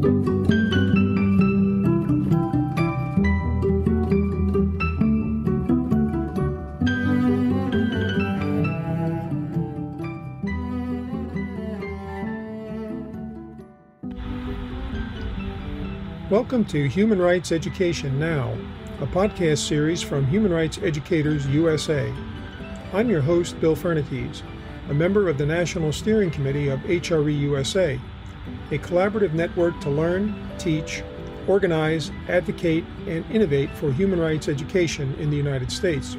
Welcome to Human Rights Education Now, a podcast series from Human Rights Educators USA. I'm your host, Bill Fernites, a member of the National Steering Committee of HRE USA, a collaborative network to learn, teach, organize, advocate, and innovate for human rights education in the United States.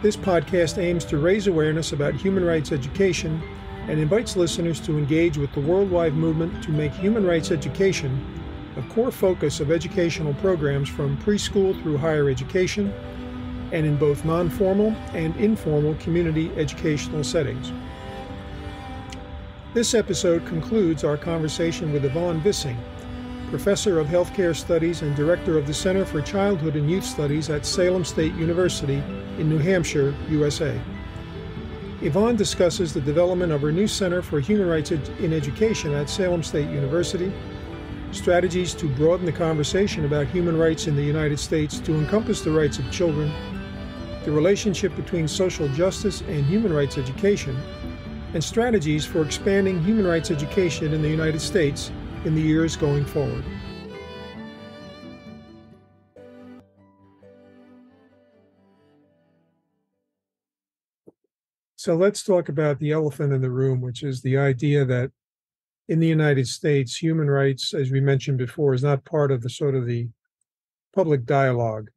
This podcast aims to raise awareness about human rights education and invites listeners to engage with the worldwide movement to make human rights education a core focus of educational programs from preschool through higher education and in both non-formal and informal community educational settings. This episode concludes our conversation with Yvonne Vissing, Professor of Healthcare Studies and Director of the Center for Childhood and Youth Studies at Salem State University in New Hampshire, USA. Yvonne discusses the development of her new Center for Human Rights in Education at Salem State University, strategies to broaden the conversation about human rights in the United States to encompass the rights of children, the relationship between social justice and human rights education, and strategies for expanding human rights education in the United States in the years going forward. So let's talk about the elephant in the room, which is the idea that in the United States, human rights, as we mentioned before, is not part of the public dialogue.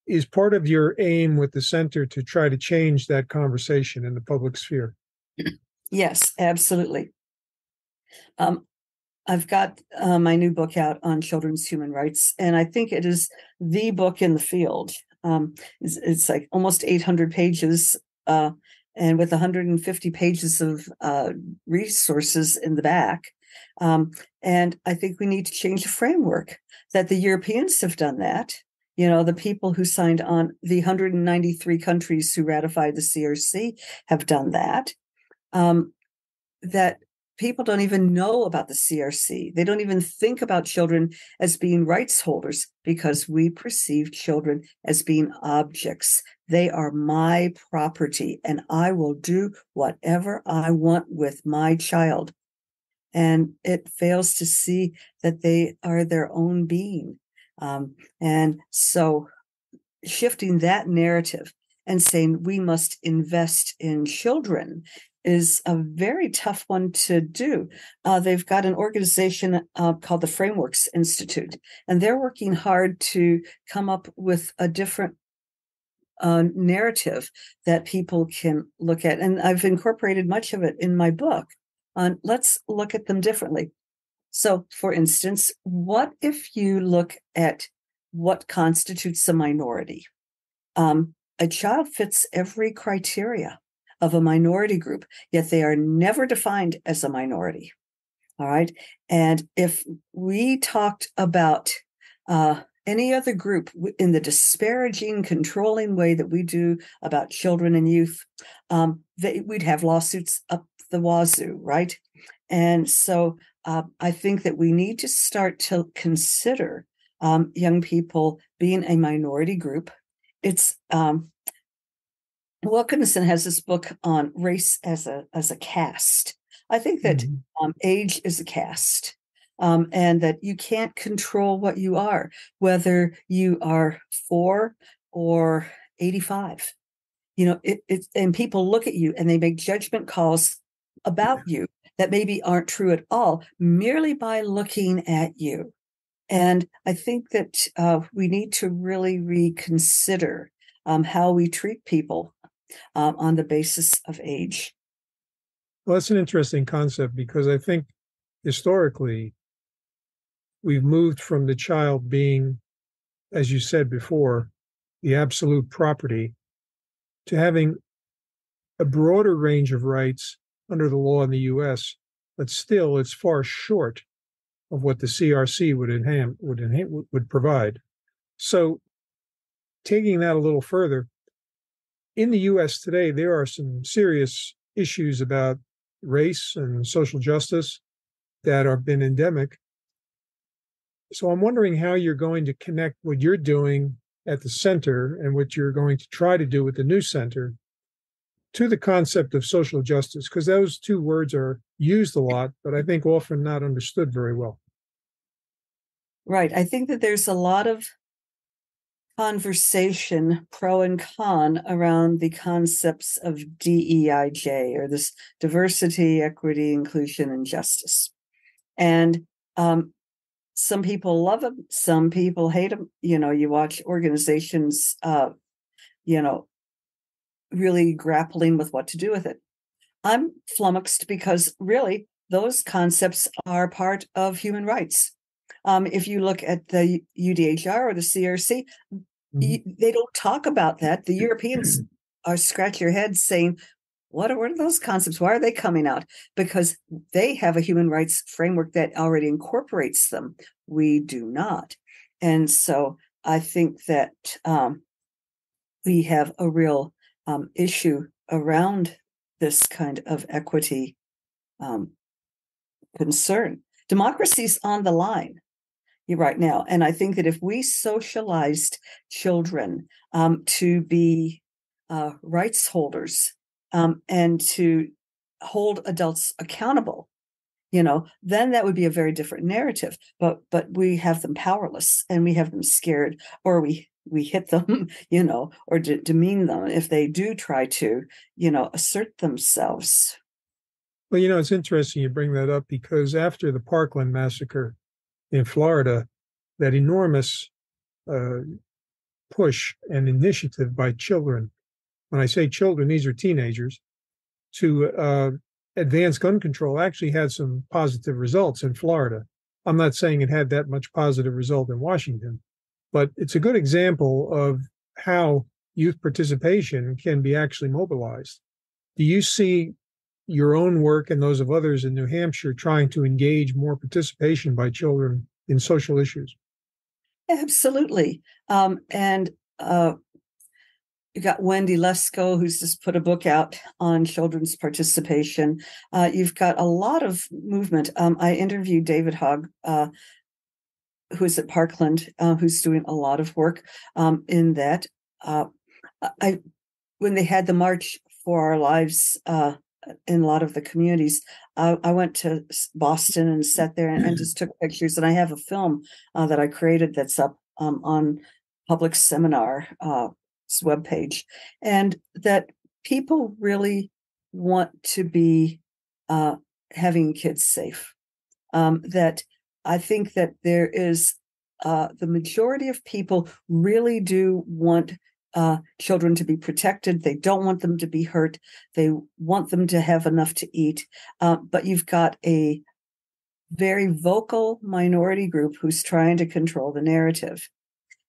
Is part of your aim with the center to try to change that conversation in the public sphere? Yes, absolutely. I've got my new book out on children's human rights, and I think it is the book in the field. It's like almost 800 pages, and with 150 pages of resources in the back. And I think we need to change the framework, that the Europeans have done that. You know, the people who signed on, the 193 countries who ratified the CRC have done that. That people don't even know about the CRC. They don't even think about children as being rights holders because we perceive children as being objects. They are my property, and I will do whatever I want with my child. And it fails to see that they are their own being. And so shifting that narrative and saying we must invest in children is a very tough one to do. They've got an organization called the Frameworks Institute, and they're working hard to come up with a different narrative that people can look at. And I've incorporated much of it in my book. Let's look at them differently. So, for instance, what if you look at what constitutes a minority? A child fits every criteria of a minority group, yet they are never defined as a minority. All right. And if we talked about any other group in the disparaging, controlling way that we do about children and youth, we'd have lawsuits up the wazoo, right? And so I think that we need to start to consider young people being a minority group. It's Wilkinson has this book on race as a caste. I think that age is a caste, and that you can't control what you are, whether you are 4 or 85. You know, and people look at you and they make judgment calls about you that maybe aren't true at all, merely by looking at you. And I think that we need to really reconsider how we treat people on the basis of age. Well, that's an interesting concept, because I think historically we've moved from the child being, as you said before, the absolute property, to having a broader range of rights under the law in the U.S., but still it's far short of what the CRC would provide. So, taking that a little further, in the U.S. today, there are some serious issues about race and social justice that have been endemic. So I'm wondering how you're going to connect what you're doing at the center and what you're going to try to do with the new center to the concept of social justice, because those two words are used a lot, but I think often not understood very well. Right. I think that there's a lot of conversation, pro and con, around the concepts of DEIJ, or this diversity, equity, inclusion, and justice. And some people love them, some people hate them. You watch organizations, really grappling with what to do with it. I'm flummoxed because really those concepts are part of human rights. If you look at the UDHR or the CRC, they don't talk about that. The Europeans are scratch your head saying, what are those concepts? Why are they coming out? Because they have a human rights framework that already incorporates them. We do not. And so I think that we have a real issue around this kind of equity concern. Democracy's on the line right now. And I think that if we socialized children to be rights holders and to hold adults accountable, then that would be a very different narrative. But we have them powerless, and we have them scared, or we hit them, or demean them if they do try to, assert themselves. Well, it's interesting you bring that up, because after the Parkland massacre in Florida, that enormous push and initiative by children, when I say children, these are teenagers, to advance gun control actually had some positive results in Florida. I'm not saying it had that much positive result in Washington, but it's a good example of how youth participation can be actually mobilized. Do you see your own work and those of others in New Hampshire trying to engage more participation by children in social issues? Absolutely. And you got Wendy Lesko, who's just put a book out on children's participation. You've got a lot of movement. I interviewed David Hogg, who is at Parkland, who's doing a lot of work in that. When they had the March for Our Lives in a lot of the communities, I went to Boston and sat there and just took pictures. And I have a film that I created that's up on Public Seminar webpage, and that people really want to be having kids safe. That I think that there is the majority of people really do want children to be protected. They don't want them to be hurt. They want them to have enough to eat. But you've got a very vocal minority group who's trying to control the narrative.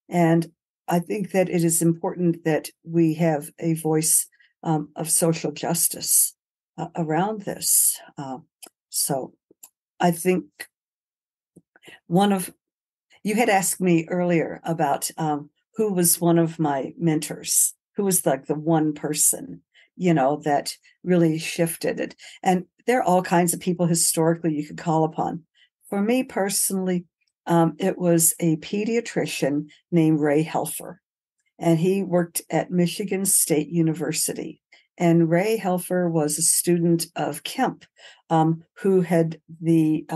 And I think that it is important that we have a voice of social justice around this. So I think you had asked me earlier about who was one of my mentors, who was like the one person, that really shifted it. And there are all kinds of people historically you could call upon. For me personally, it was a pediatrician named Ray Helfer, and he worked at Michigan State University. And Ray Helfer was a student of Kemp, who had the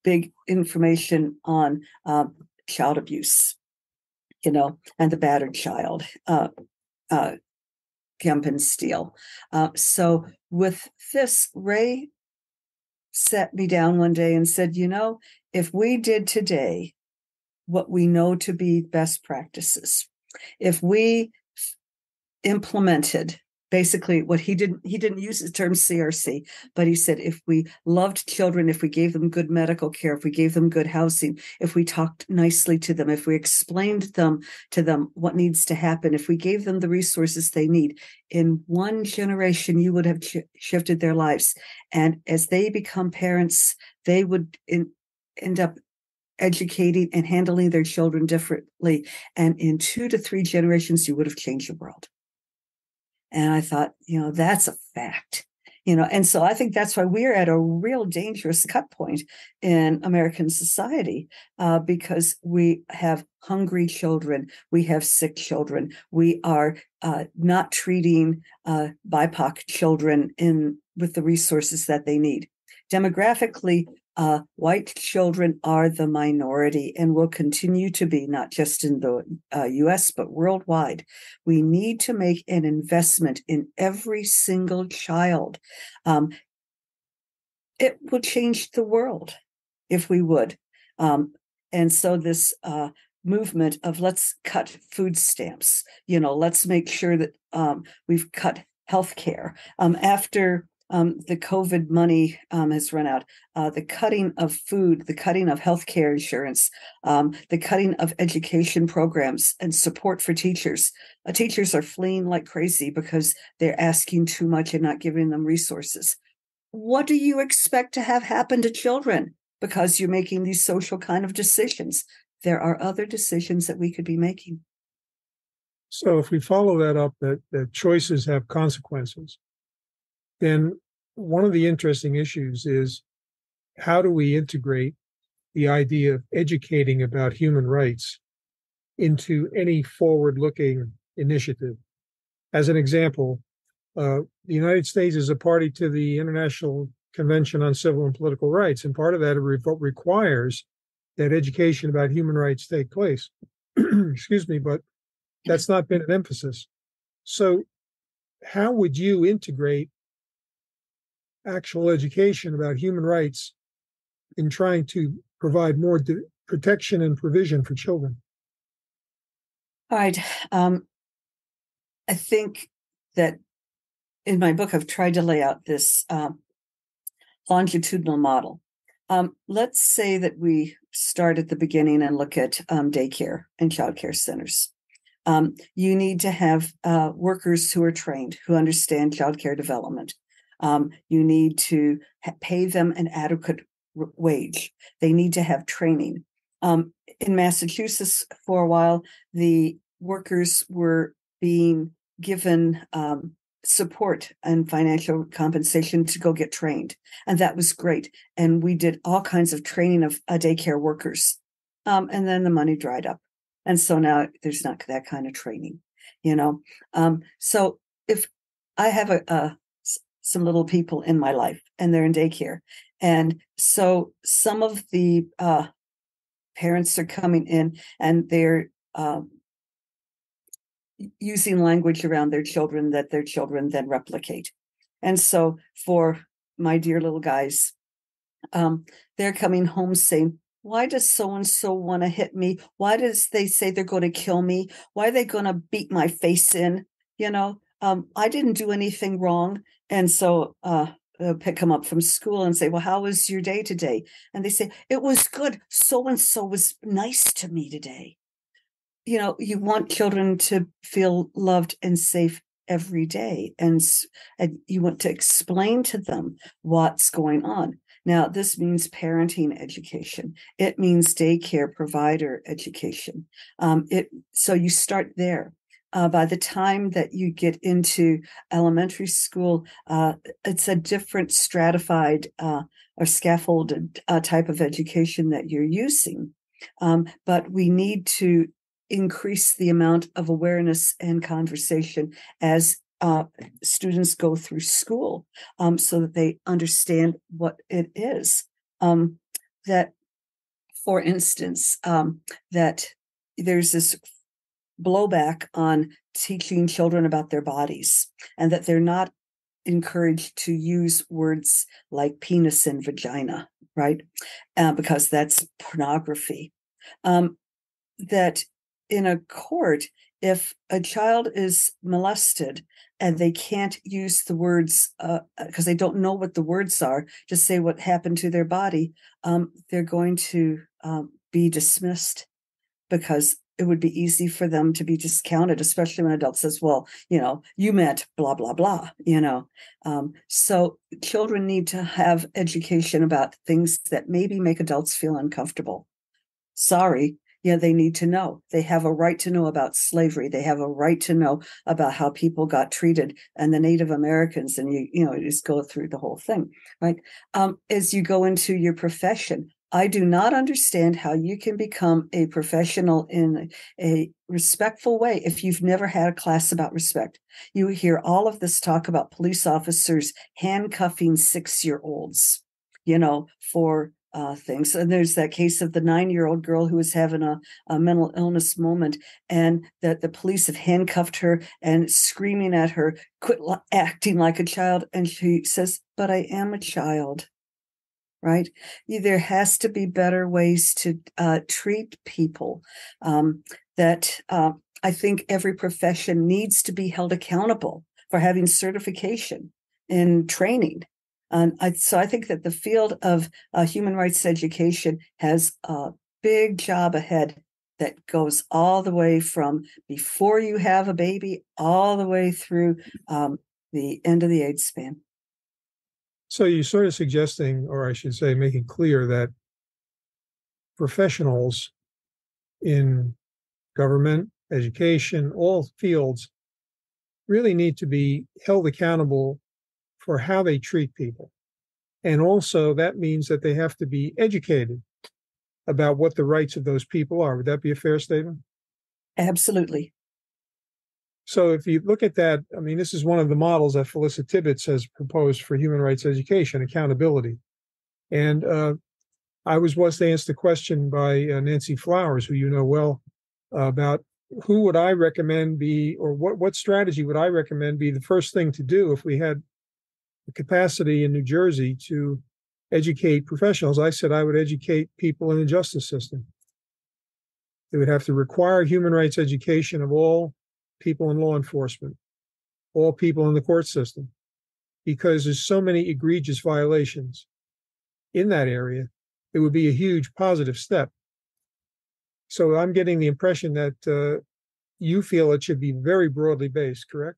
big information on child abuse, and the battered child, Kemp and Steele. So with this, Ray sat me down one day and said, if we did today what we know to be best practices, if we implemented basically what he didn't use the term CRC, but he said, if we loved children, if we gave them good medical care, if we gave them good housing, if we talked nicely to them, if we explained to them what needs to happen, if we gave them the resources they need, in one generation, you would have shifted their lives. And as they become parents, they would end up educating and handling their children differently. And in 2 to 3 generations, you would have changed the world. And I thought, that's a fact. And so I think that's why we're at a real dangerous cut point in American society, because we have hungry children, we have sick children, we are not treating BIPOC children with the resources that they need. Demographically, white children are the minority and will continue to be, not just in the US, but worldwide. We need to make an investment in every single child. It would change the world if we would. And so this movement of let's cut food stamps, let's make sure that we've cut healthcare. After the COVID money has run out, the cutting of food, the cutting of healthcare insurance, the cutting of education programs and support for teachers. Teachers are fleeing like crazy because they're asking too much and not giving them resources. What do you expect to have happen to children because you're making these social kind of decisions? There are other decisions that we could be making. So if we follow that up, that choices have consequences, then one of the interesting issues is how do we integrate the idea of educating about human rights into any forward-looking initiative? As an example, the United States is a party to the International Convention on Civil and Political Rights, and part of that requires that education about human rights take place. Excuse me, but that's not been an emphasis. So how would you integrate actual education about human rights in trying to provide more protection and provision for children? All right. I think that in my book, I've tried to lay out this longitudinal model. Let's say that we start at the beginning and look at daycare and childcare centers. You need to have workers who are trained, who understand childcare development. You need to pay them an adequate wage. They need to have training. In Massachusetts, for a while, the workers were being given support and financial compensation to go get trained. And that was great. And we did all kinds of training of daycare workers. And then the money dried up. And so now there's not that kind of training, So if I have some little people in my life and they're in daycare, and so some of the parents are coming in and they're using language around their children that their children then replicate. And so for my dear little guys, they're coming home saying, why does so-and-so want to hit me? Why does they say they're going to kill me? Why are they going to beat my face in? I didn't do anything wrong. And so pick them up from school and say, well, how was your day today? And they say, it was good. So-and-so was nice to me today. You want children to feel loved and safe every day. And you want to explain to them what's going on. Now, this means parenting education. It means daycare provider education. So you start there. By the time that you get into elementary school, it's a different stratified or scaffolded type of education that you're using. But we need to increase the amount of awareness and conversation as students go through school, so that they understand what it is. That, for instance, that there's this blowback on teaching children about their bodies, and that they're not encouraged to use words like penis and vagina, right? Because that's pornography. That in a court, if a child is molested and they can't use the words because they don't know what the words are, just say what happened to their body, they're going to be dismissed, because it would be easy for them to be discounted, especially when an adult says, well, you meant blah, blah, blah, So children need to have education about things that maybe make adults feel uncomfortable. Sorry, they need to know. They have a right to know about slavery. They have a right to know about how people got treated and the Native Americans, and you just go through the whole thing, right? As you go into your profession, I do not understand how you can become a professional in a respectful way if you've never had a class about respect. You hear all of this talk about police officers handcuffing 6-year-olds, for things. And there's that case of the 9-year-old girl who was having a mental illness moment, and that the police have handcuffed her and screaming at her, quit acting like a child. And she says, but I am a child. Right? There has to be better ways to treat people. That I think every profession needs to be held accountable for having certification and training. So I think that the field of human rights education has a big job ahead that goes all the way from before you have a baby all the way through the end of the age span. So you're sort of suggesting, or I should say, making clear that professionals in government, education, all fields really need to be held accountable for how they treat people. And also that means that they have to be educated about what the rights of those people are. Would that be a fair statement? Absolutely. So if you look at that, I mean, this is one of the models that Felisa Tibbitts has proposed for human rights education, accountability. And I was once asked a question by Nancy Flowers, who you know well, about who would I recommend be, or what strategy would I recommend be the first thing to do if we had the capacity in New Jersey to educate professionals. I said I would educate people in the justice system. They would have to require human rights education of all people in law enforcement, all people in the court system, because there's so many egregious violations in that area. It would be a huge positive step. So I'm getting the impression that you feel it should be very broadly based, correct?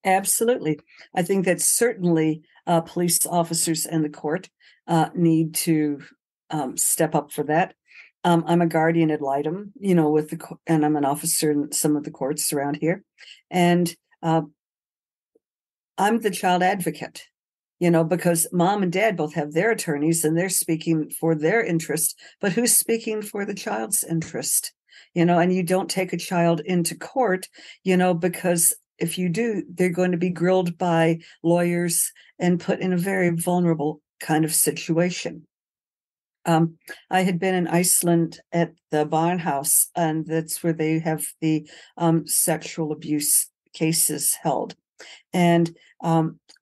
Absolutely. I think that certainly police officers and the court need to step up for that. I'm a guardian ad litem, and I'm an officer in some of the courts around here. And I'm the child advocate, because mom and dad both have their attorneys and they're speaking for their interest, but who's speaking for the child's interest? And you don't take a child into court, because if you do, they're going to be grilled by lawyers and put in a very vulnerable kind of situation. I had been in Iceland at the Barnhouse, and that's where they have the sexual abuse cases held. And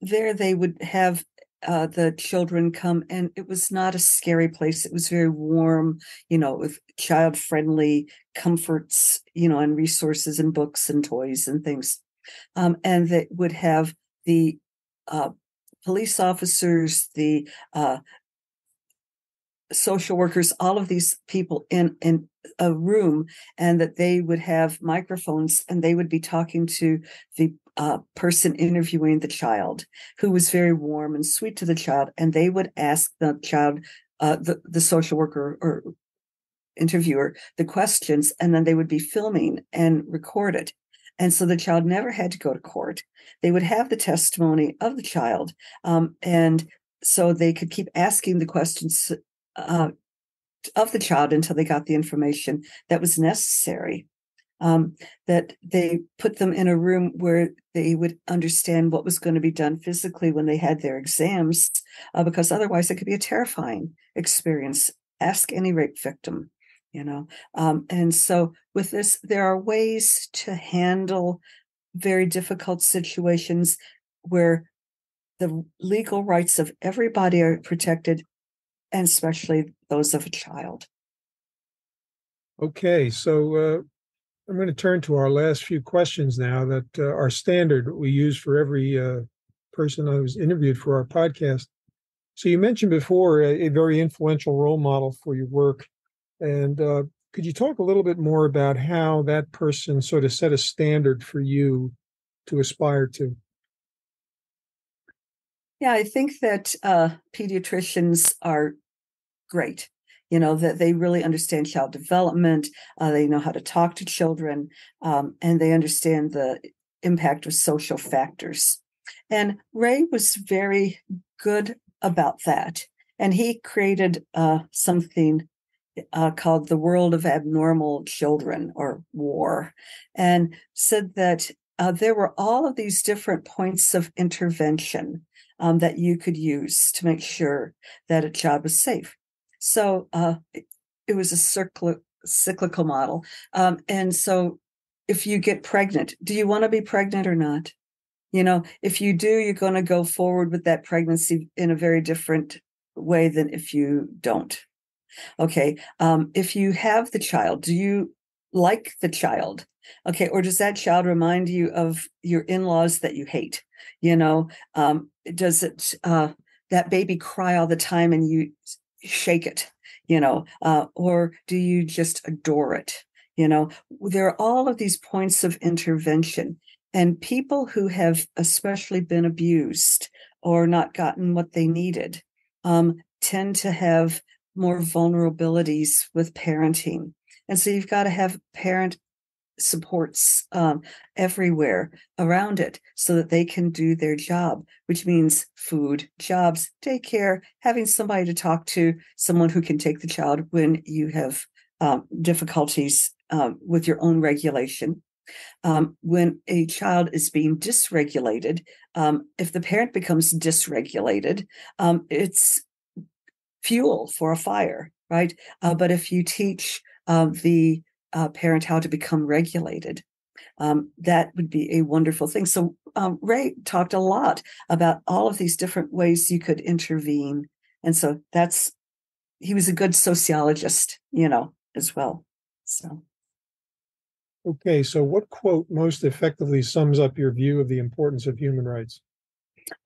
there they would have the children come, and it was not a scary place. It was very warm, with child-friendly comforts, and resources and books and toys and things. And they would have the police officers, the social workers, all of these people in a room, and that they would have microphones and they would be talking to the person interviewing the child, who was very warm and sweet to the child. And they would ask the child, the social worker or interviewer, the questions, and then they would be filming and record it. And so the child never had to go to court. They would have the testimony of the child. And so they could keep asking the questions of the child until they got the information that was necessary. That they put them in a room where they would understand what was going to be done physically when they had their exams, because otherwise it could be a terrifying experience. Ask any rape victim, and so with this, there are ways to handle very difficult situations where the legal rights of everybody are protected, and especially those of a child. Okay, so I'm going to turn to our last few questions now that are standard, we use for every person I was interviewed for our podcast. So you mentioned before a very influential role model for your work. And could you talk a little bit more about how that person sort of set a standard for you to aspire to? Yeah, I think that pediatricians are great. that they really understand child development. They know how to talk to children, and they understand the impact of social factors. And Ray was very good about that. And he created something called The World of Abnormal Children, or WAR, and said that there were all of these different points of intervention that you could use to make sure that a child was safe. So it was a cyclical model. And so if you get pregnant, do you want to be pregnant or not? If you do, you're going to go forward with that pregnancy in a very different way than if you don't. Okay. If you have the child, do you like the child? Okay. Or does that child remind you of your in-laws that you hate? Does it, that baby cry all the time and you shake it, or do you just adore it? There are all of these points of intervention, and people who have especially been abused or not gotten what they needed tend to have more vulnerabilities with parenting. And so you've got to have parent supports everywhere around it so that they can do their job, which means food, jobs, daycare, having somebody to talk to, someone who can take the child when you have difficulties with your own regulation. When a child is being dysregulated, if the parent becomes dysregulated, it's fuel for a fire, right? But if you teach the parent how to become regulated, that would be a wonderful thing. So Ray talked a lot about all of these different ways you could intervene. And so he was a good sociologist, as well. So. Okay, so what quote most effectively sums up your view of the importance of human rights?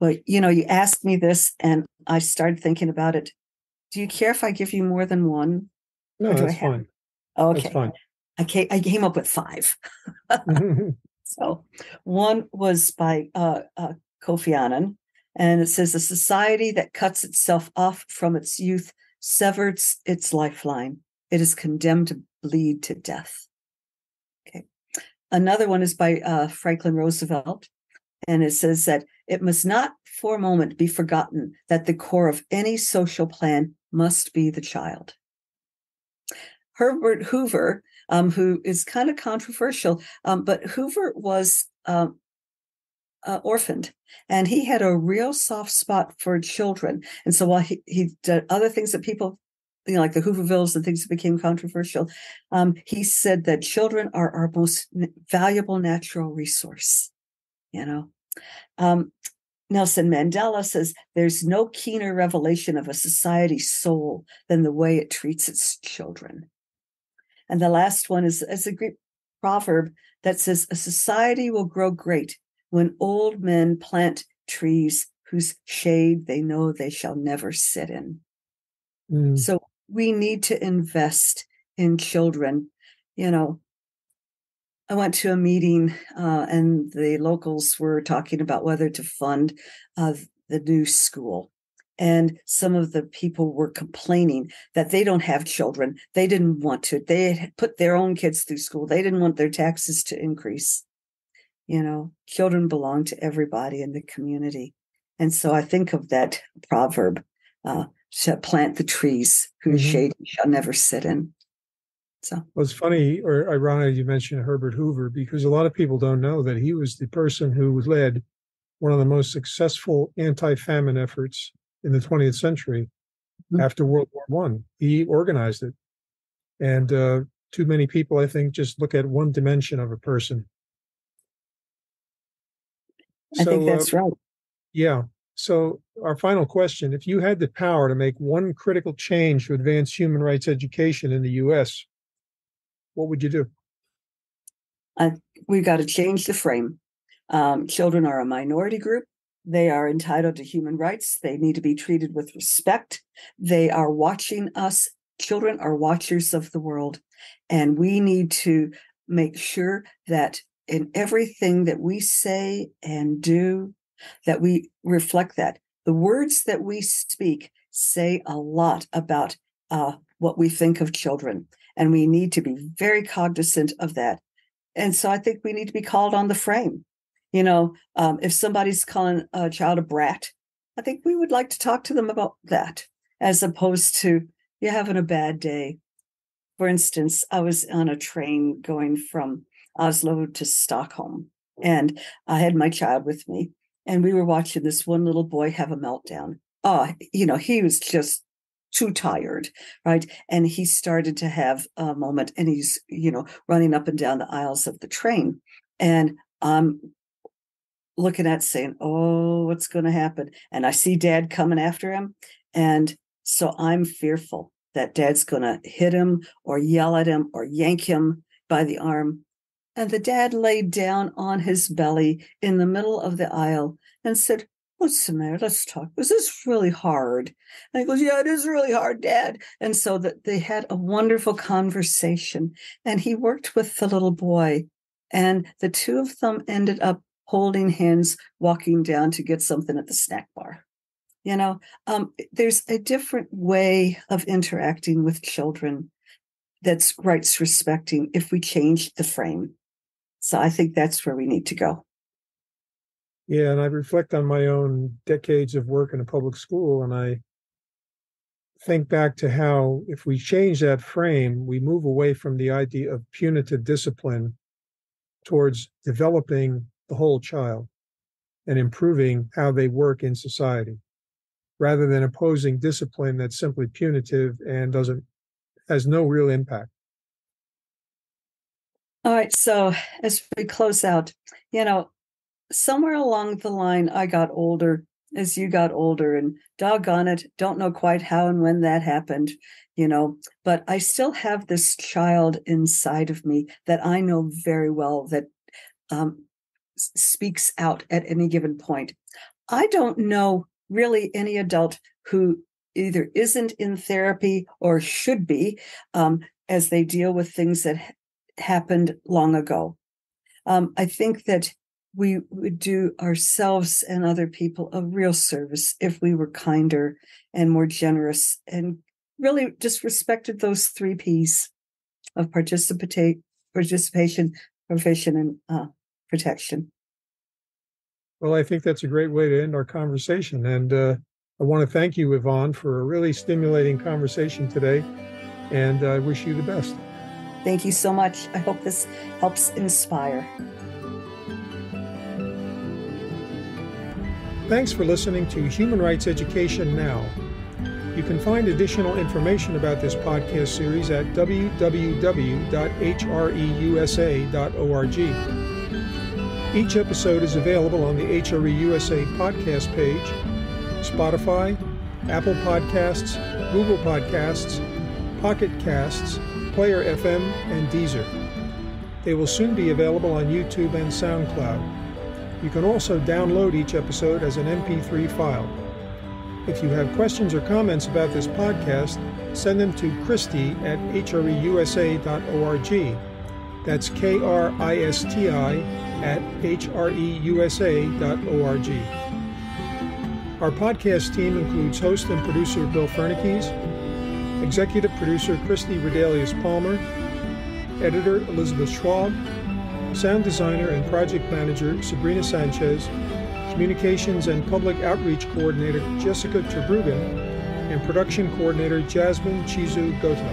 Well, you asked me this and I started thinking about it. Do you care if I give you more than one? No, that's fine. Okay. That's fine. I came up with 5. So one was by Kofi Annan, and it says, a society that cuts itself off from its youth severs its lifeline. It is condemned to bleed to death. Okay. Another one is by Franklin Roosevelt, and it says that it must not for a moment be forgotten that the core of any social plan must be the child. Herbert Hoover, who is kind of controversial, but Hoover was orphaned, and he had a real soft spot for children. And so while he did other things that people, like the Hoovervilles and things that became controversial, he said that children are our most valuable natural resource. Nelson Mandela says there's no keener revelation of a society's soul than the way it treats its children. And the last one is a Greek proverb that says, a society will grow great when old men plant trees whose shade they know they shall never sit in. So we need to invest in children. I went to a meeting and the locals were talking about whether to fund the new school. And some of the people were complaining that they don't have children. They didn't want to. They had put their own kids through school. They didn't want their taxes to increase. Children belong to everybody in the community. And so I think of that proverb, to plant the trees whose shade you shall never sit in. So. Well, it's funny or ironic you mentioned Herbert Hoover, because a lot of people don't know that he was the person who led one of the most successful anti-famine efforts in the 20th century after World War I. He organized it. And too many people, I think, just look at one dimension of a person. I think that's right. Yeah. So our final question, if you had the power to make one critical change to advance human rights education in the U.S., what would you do? We've got to change the frame. Children are a minority group. They are entitled to human rights. They need to be treated with respect. They are watching us. Children are watchers of the world. And we need to make sure that in everything that we say and do, that we reflect that. The words that we speak say a lot about what we think of children. And we need to be very cognizant of that. And so I think we need to be called on the frame. If somebody's calling a child a brat, I think we would like to talk to them about that, as opposed to you're having a bad day. For instance, I was on a train going from Oslo to Stockholm, and I had my child with me, and we were watching this one little boy have a meltdown. He was just too tired, right? And he started to have a moment, and he's, running up and down the aisles of the train. And I'm looking at saying, oh, what's going to happen? And I see Dad coming after him. And so I'm fearful that Dad's going to hit him or yell at him or yank him by the arm. And the dad laid down on his belly in the middle of the aisle and said, what's the matter? Let's talk. Is this really hard? And he goes, yeah, it is really hard, Dad. And so that they had a wonderful conversation. And he worked with the little boy. And the two of them ended up holding hands, walking down to get something at the snack bar. There's a different way of interacting with children that's rights respecting if we change the frame. So I think that's where we need to go. Yeah, and I reflect on my own decades of work in a public school, and I think back to how if we change that frame, we move away from the idea of punitive discipline towards developing the whole child and improving how they work in society, rather than opposing discipline that's simply punitive and has no real impact. All right, so as we close out, somewhere along the line, I got older as you got older, and doggone it, don't know quite how and when that happened, but I still have this child inside of me that I know very well that speaks out at any given point. I don't know really any adult who either isn't in therapy or should be as they deal with things that happened long ago. I think that we would do ourselves and other people a real service if we were kinder and more generous and really just respected those 3 Ps of participation, provision, and protection. Well, I think that's a great way to end our conversation. And I want to thank you, Yvonne, for a really stimulating conversation today. And I wish you the best. Thank you so much. I hope this helps inspire. Thanks for listening to Human Rights Education Now. You can find additional information about this podcast series at www.hreusa.org. Each episode is available on the HRE USA podcast page, Spotify, Apple Podcasts, Google Podcasts, Pocket Casts, Player FM, and Deezer. They will soon be available on YouTube and SoundCloud. You can also download each episode as an MP3 file. If you have questions or comments about this podcast, send them to Christy at hreusa.org. That's KRISTI at hreusa.org. Our podcast team includes host and producer Bill Fernikes, executive producer Christy Redelius-Palmer, editor Elizabeth Schwab, sound designer and project manager Sabrina Sanchez, communications and public outreach coordinator Jessica Terbruggen, and production coordinator Jasmine Chizu Goto.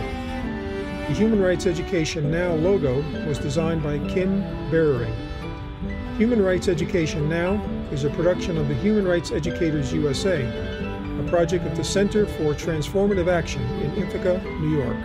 The Human Rights Education Now logo was designed by Kim Berering. Human Rights Education Now is a production of the Human Rights Educators USA, a project of the Center for Transformative Action in Ithaca, New York.